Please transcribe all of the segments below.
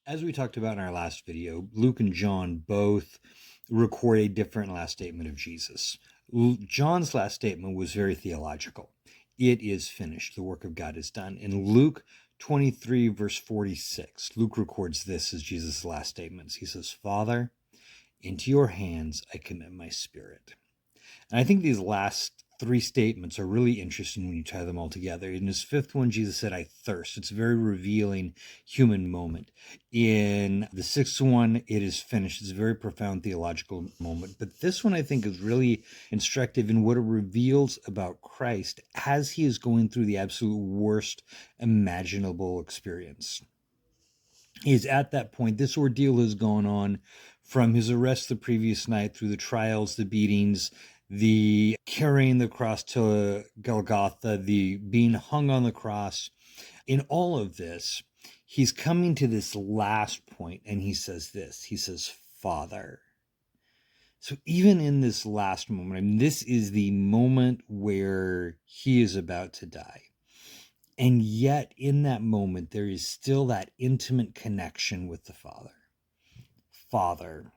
As we talked about in our last video, Luke and John both record a different last statement of Jesus. John's last statement was very theological. It is finished. The work of God is done. In Luke 23, verse 46, Luke records this as Jesus' last statements. He says, "Father, into your hands I commit my spirit." And I think these last three statements are really interesting when you tie them all together. In his fifth one, Jesus said, "I thirst." It's a very revealing human moment. In the sixth one, "It is finished." It's a very profound theological moment. But this one, I think, is really instructive in what it reveals about Christ as he is going through the absolute worst imaginable experience. He is at that point. This ordeal has gone on from his arrest the previous night through the trials, the beatings, the carrying the cross to Golgotha, the being hung on the cross. In all of this, he's coming to this last point, and he says this. He says, "Father." So even in this last moment, I mean, this is the moment where he is about to die. And yet in that moment, there is still that intimate connection with the Father. Father.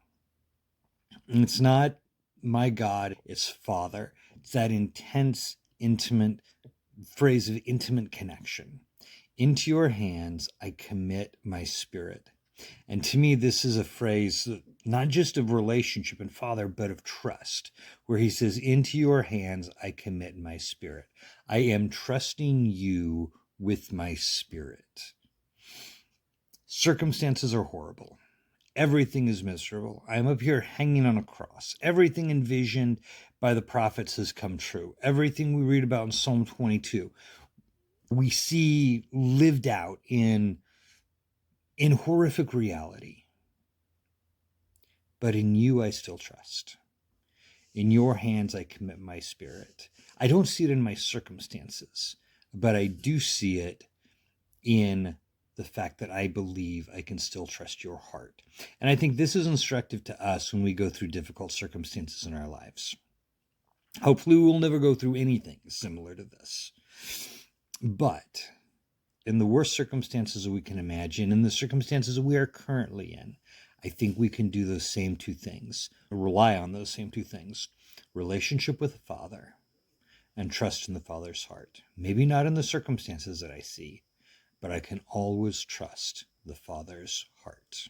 And it's not my God, it's Father. It's that intense, intimate phrase of intimate connection. Into your hands, I commit my spirit. And to me, this is a phrase not just of relationship and Father, but of trust, where he says, "Into your hands, I commit my spirit." I am trusting you with my spirit. Circumstances are horrible. Everything is miserable. I'm up here hanging on a cross. Everything envisioned by the prophets has come true. Everything we read about in Psalm 22, we see lived out in horrific reality. But in you, I still trust. In your hands, I commit my spirit. I don't see it in my circumstances, but I do see it in the fact that I believe I can still trust your heart. And I think this is instructive to us when we go through difficult circumstances in our lives. Hopefully, we'll never go through anything similar to this. But in the worst circumstances we can imagine, in the circumstances we are currently in, I think we can do those same two things, rely on those same two things: relationship with the Father and trust in the Father's heart. Maybe not in the circumstances that I see, but I can always trust the Father's heart.